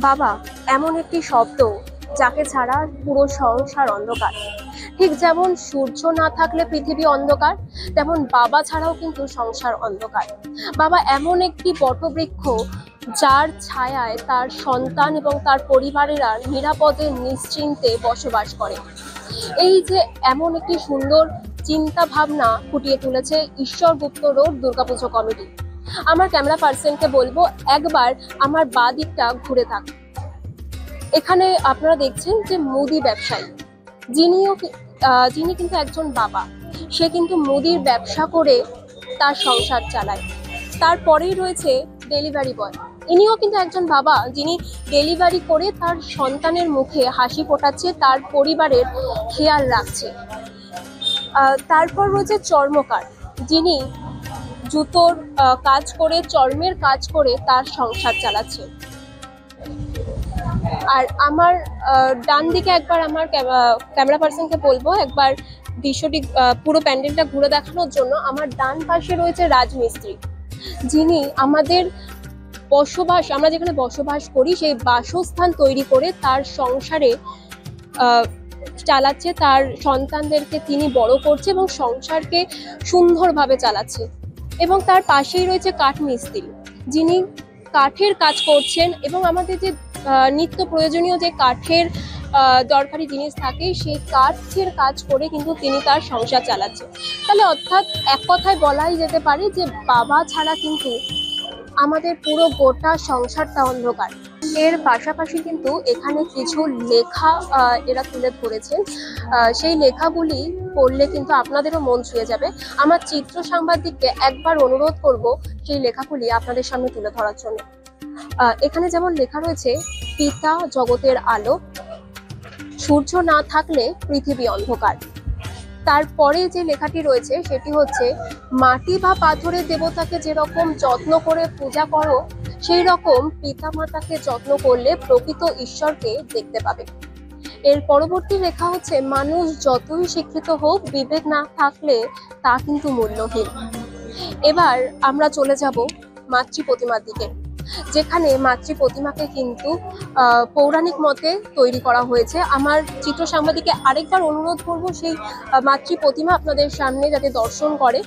বাবা এমন একটি শব্দ যাকে ছাড়া পুরো সংসার অন্ধকার। ঠিক যেমন সূর্য না থাকলে পৃথিবী অন্ধকার, তেমন বাবা ছাড়াও কিন্তু সংসার অন্ধকার। বাবা এমন একটি বটবৃক্ষ যার ছায়ায় তার সন্তান এবং তার পরিবারেরা নিরাপদে নিশ্চিন্তে বসবাস করে। এই যে এমন একটি সুন্দর চিন্তা ভাবনা ফুটিয়ে তুলেছে ঈশ্বর গুপ্ত রোড দুর্গাপুজো কমিটি। আমার ক্যামেরা পার্সনকে বলবো একবার আমার বাঁ দিকটা ঘুরে থাক। এখানে আপনারা দেখছেন যে মুদি ব্যবসায়ী, যিনি কিন্তু একজন বাবা। সে কিন্তু মুদির ব্যবসা করে তার সংসার চালায়। তারপরেই রয়েছে ডেলিভারি বয়, ইনিও কিন্তু একজন বাবা, যিনি ডেলিভারি করে তার সন্তানের মুখে হাসি ফোটাচ্ছে, তার পরিবারের খেয়াল রাখছে। তারপর রয়েছে চর্মকার, যিনি জুতোর কাজ করে, চর্মের কাজ করে তার সংসার চালাচ্ছে। আর আমার ডান দিকে একবার আমার ক্যামেরা পার্সনকে বলবো একবার দৃশ্যটি পুরো প্যান্ডেলটা ঘুরে দেখানোর জন্য। আমার ডান পাশে রয়েছে রাজমিস্ত্রি, যিনি আমাদের আমরা যেখানে বসবাস করি সেই বাসস্থান তৈরি করে তার সংসারে চালাচ্ছে, তার সন্তানদেরকে তিনি বড় করছে এবং সংসারকে সুন্দরভাবে চালাচ্ছে। এবং তার পাশেই রয়েছে কাঠমিস্ত্রি, যিনি কাঠের কাজ করছেন এবং আমাদের যে নিত্য প্রয়োজনীয় যে কাঠের দরকারি জিনিস থাকে সেই কাঠের কাজ করে কিন্তু তিনি তার সংসার চালাচ্ছেন। তাহলে অর্থাৎ এক কথায় বলাই যেতে পারে যে বাবা ছাড়া কিন্তু আমাদের পুরো গোটা সংসারটা অন্ধকার। এর পাশাপাশি কিন্তু এখানে কিছু লেখা এরা তুলে ধরেছেন। সেই লেখাগুলি পড়লে কিন্তু আপনাদেরও মন ছুঁয়ে যাবে। আমার চিত্র সাংবাদিককে একবার অনুরোধ করব সেই লেখাগুলি আপনাদের সামনে তুলে ধরার জন্য। এখানে যেমন লেখা রয়েছে, পিতা জগতের আলো, সূর্য না থাকলে পৃথিবী অন্ধকার। তারপরে যে লেখাটি রয়েছে সেটি হচ্ছে, মাটি বা পাথরের দেবতাকে যেরকম যত্ন করে পূজা করো, সেই রকম পিতা মাতাকে যত্ন করলে প্রকৃত ঈশ্বরকে দেখতে পাবে। এর পরবর্তী লেখা হচ্ছে, মানুষ যতই শিক্ষিত হোক, বিবেক না থাকলে তা কিন্তু মূল্যহীন। এবার আমরা চলে যাব মাতৃ প্রতিমার দিকে, যেখানে মাতৃ প্রতিমাকে কিন্তু পৌরাণিক মতে তৈরি করা হয়েছে। আমার চিত্র সাংবাদিককে আরেকবার অনুরোধ করব সেই মাতৃ প্রতিমা আপনাদের সামনে যাতে দর্শন করে।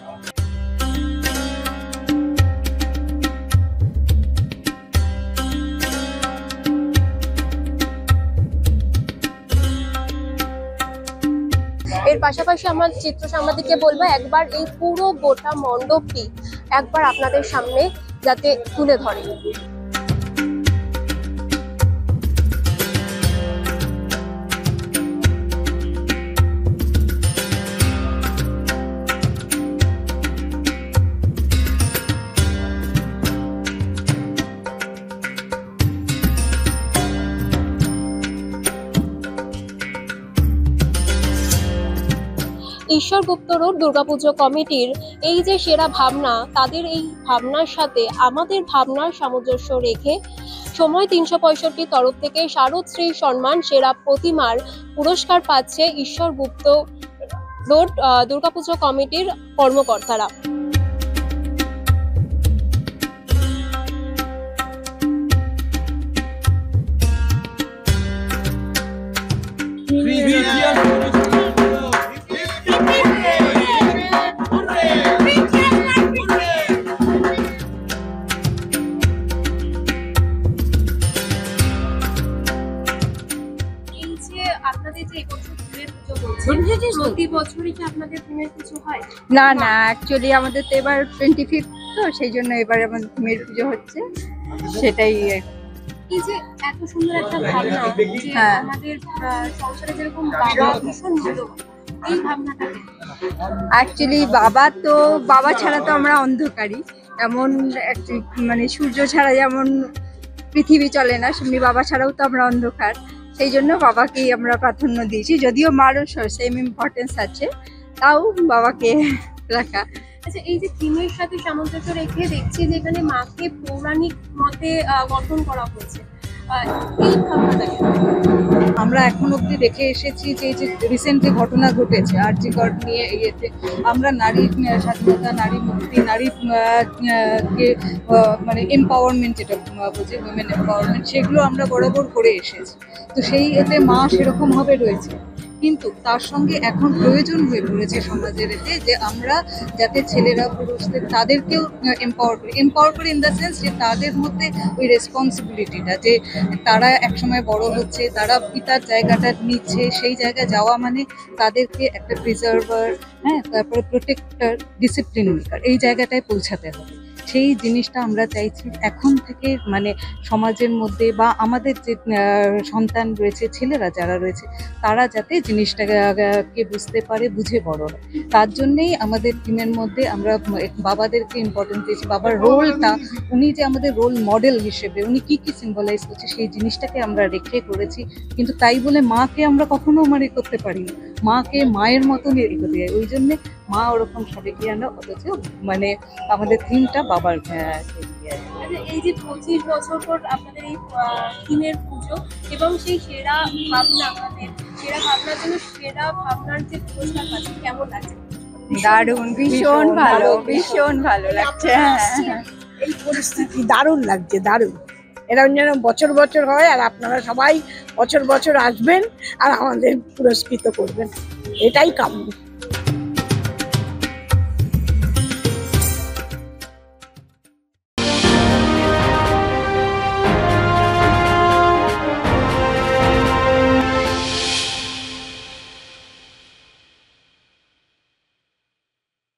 এর পাশাপাশি আমার চিত্র সাংবাদিককে বলবো একবার এই পুরো গোটা মণ্ডপটি একবার আপনাদের সামনে যাতে তুলে ধরে। ঈশ্বর গুপ্ত রোড দুর্গাপুজো কমিটির এই যে সেরা ভাবনা, তাদের এই ভাবনার সাথে আমাদের ভাবনার সামঞ্জস্য রেখে সময় ৩৬৫ তরফ থেকে শারদশ্রী সম্মান সেরা প্রতিমার পুরস্কার পাচ্ছে ঈশ্বর গুপ্ত রোড দুর্গাপুজো কমিটির কর্মকর্তারা। আপনাদের যে এবছর থিমের পুজো হচ্ছে, প্রতি বছরই কি আপনাদের থিমের পুজো হয়? না না, অ্যাকচুয়ালি আমাদের তো এবার 25 তো সেই জন্য এবার আমাদের থিমের পুজো হচ্ছে, সেটাই। এই যে এত সুন্দর একটা ভাবনা যে আমাদের সংসারে যেরকম বাবা ভীষণ মূল্যবান, এই ভাবনাটা অ্যাকচুয়ালি বাবা ছাড়া তো আমরা অন্ধকারই। এমন মানে সূর্য ছাড়া যেমন পৃথিবী চলে না, সেমনি বাবা ছাড়াও তো আমরা অন্ধকার। সেই জন্য বাবাকেই আমরা প্রাধান্য দিয়েছি, যদিও মারও সেম ইম্পর্টেন্স আছে, তাও বাবাকে রাখা। আচ্ছা, এই যে থিমের সাথে সামঞ্জস্য রেখে দেখছি যে এখানে মাকে পৌরাণিক মতে গঠন করা হয়েছে। এই ভাবনাটা কেন? আমরা এখন অবধি দেখে এসেছি যে এই যে রিসেন্ট যে ঘটনা ঘটেছে আরজি কর নিয়ে ইয়েতে আমরা নারীর স্বাধীনতা, নারী মুক্তি, নারী কে মানে এম্পাওয়ারমেন্ট, যেটা বলছি উইমেন এম্পাওয়ারমেন্ট, সেগুলো আমরা বরাবর করে এসেছি। তো সেই এতে মা সেরকমভাবে রয়েছে, কিন্তু তার সঙ্গে এখন প্রয়োজন হয়ে পড়েছে সমাজের এতে যে আমরা যাতে ছেলেরা পুরুষদের তাদেরকেও এম্পাওয়ার করি ইন দ্য সেন্স যে তাদের মধ্যে ওই রেসপন্সিবিলিটিটা, যে তারা একসময় বড় হচ্ছে, তারা পিতার জায়গাটা নিচ্ছে, সেই জায়গায় যাওয়া মানে তাদেরকে একটা প্রিজার্ভার, হ্যাঁ, তারপরে প্রোটেক্টর, ডিসিপ্লিন মেকার, এই জায়গাটায় পৌঁছাতে হবে। সেই জিনিসটা আমরা চাইছি এখন থেকে, মানে সমাজের মধ্যে বা আমাদের যে সন্তান রয়েছে, ছেলেরা যারা রয়েছে, তারা যাতে জিনিসটাকে বুঝতে পারে, বুঝে বড় হয়। তার জন্যেই আমাদের টিমের মধ্যে আমরা বাবাদেরকে ইম্পর্টেন্স দিয়েছি। বাবার রোলটা, উনি যে আমাদের রোল মডেল হিসেবে উনি কি কি সিম্বলাইজ করছে সেই জিনিসটাকে আমরা রেখে করেছি। কিন্তু তাই বলে মাকে আমরা কখনো মানে করতে পারি না, মাকে মায়ের মতন করতে যাই, ওই জন্যে মা ওরকম সাবেকিয়ানা, অথচ মানে আমাদের থিমটা বাবার আচ্ছা, এই যে 25 বছর পর আপনাদের এই থিমের পুজো এবং সেই সেরা ভাবনা, মানে সেরা ভাবনার জন্য সেরা ভাবনার যে পুরস্কার পাচ্ছেন, কেমন লাগছে? দারুণ, ভীষণ ভালো, ভীষণ ভালো লাগছে। হ্যাঁ, এই পরিস্থিতি দারুণ লাগছে, দারুণ। এরকম যেন বছর বছর হয়, আর আপনারা সবাই বছর বছর আসবেন আর আমাদের পুরস্কৃত করবেন, এটাই কাম্য।